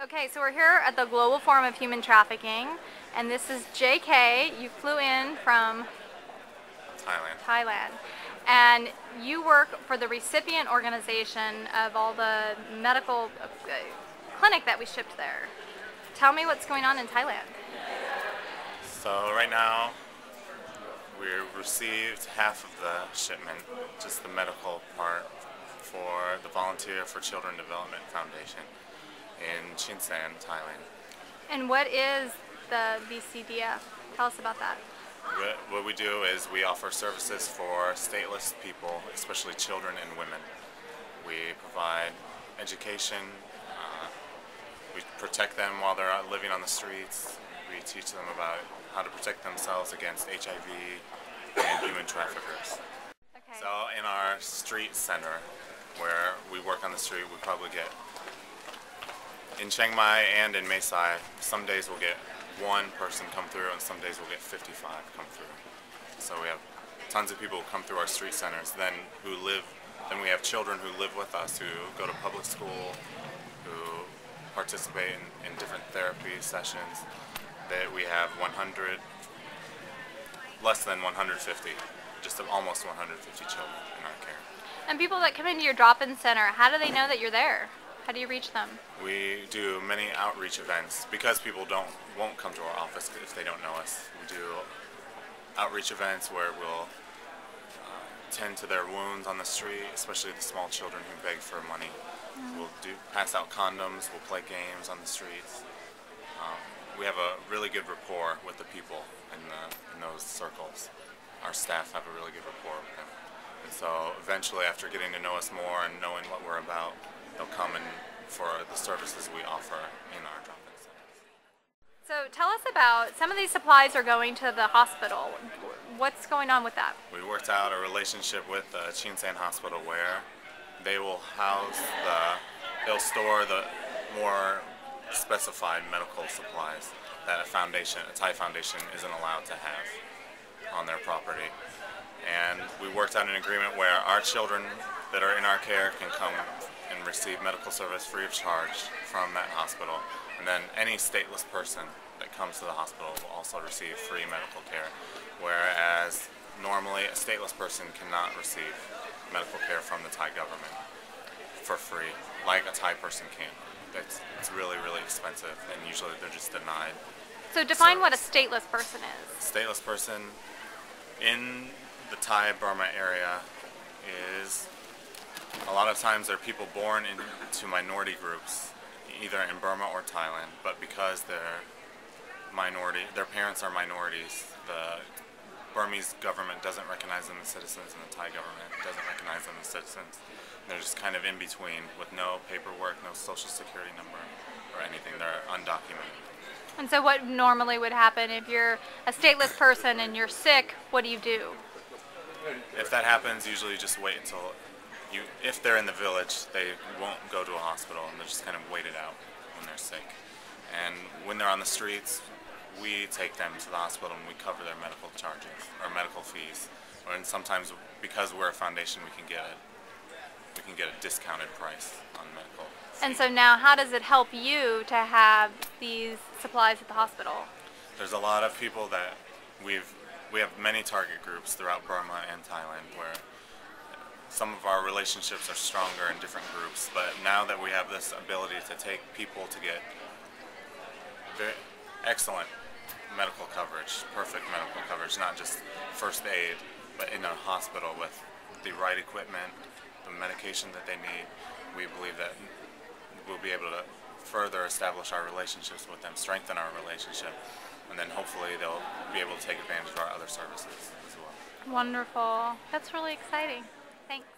Okay, so we're here at the Global Forum of Human Trafficking, and this is JK. You flew in from Thailand. Thailand, and you work for the recipient organization of all the medical clinic that we shipped there. Tell me what's going on in Thailand. So right now, we received half of the shipment, just the medical part, for the Volunteer for Children Development Foundation in Chinsang, Thailand. And what is the VCDF? Tell us about that. What we do is we offer services for stateless people, especially children and women. We provide education, we protect them while they're out living on the streets. We teach them about how to protect themselves against HIV and human traffickers. Okay. So in our street center, where we work on the street, we probably get, in Chiang Mai and in Mae Sai, some days we'll get one person come through and some days we'll get 55 come through. So we have tons of people who come through our street centers, then we have children who live with us, who go to public school, who participate in different therapy sessions. That we have less than 150, just almost 150 children in our care. And people that come into your drop-in center, how do they know that you're there? How do you reach them? We do many outreach events because people won't come to our office if they don't know us. We do outreach events where we'll tend to their wounds on the street, especially the small children who beg for money. We'll pass out condoms, we'll play games on the streets. We have a really good rapport with the people in those circles. Our staff have a really good rapport with them. And so eventually, after getting to know us more and knowing what we're about, they'll come in for the services we offer in our drop-in centers. So tell us about, some of these supplies are going to the hospital. What's going on with that? We worked out a relationship with the Chinsang Hospital where they will they'll store the more specified medical supplies that a Thai foundation isn't allowed to have on their property. And we worked out an agreement where our children that are in our care can come and receive medical service free of charge from that hospital. And then any stateless person that comes to the hospital will also receive free medical care, whereas normally a stateless person cannot receive medical care from the Thai government for free, like a Thai person can. It's really, really expensive, and usually they're just denied. So define what a stateless person is. Stateless person in the Thai-Burma area is, a lot of times they're people born into minority groups, either in Burma or Thailand, but because their parents are minorities, the Burmese government doesn't recognize them as citizens and the Thai government doesn't recognize them as citizens. They're just kind of in between with no paperwork, no social security number or anything. They're undocumented. And so what normally would happen if you're a stateless person and you're sick, what do you do? If that happens, usually you just wait until if they're in the village, they won't go to a hospital and they'll just kind of wait it out when they're sick. And when they're on the streets, we take them to the hospital and we cover their medical charges or medical fees. And sometimes, because we're a foundation, we can get a discounted price on medical fees. And so now, how does it help you to have these supplies at the hospital? There's a lot of people that we have many target groups throughout Burma and Thailand where some of our relationships are stronger in different groups, but now that we have this ability to take people to get excellent medical coverage, perfect medical coverage, not just first aid, but in a hospital with the right equipment, the medication that they need, we believe that we'll be able to further establish our relationships with them, strengthen our relationship, and then hopefully they'll be able to take advantage of our other services as well. Wonderful. That's really exciting. Thanks.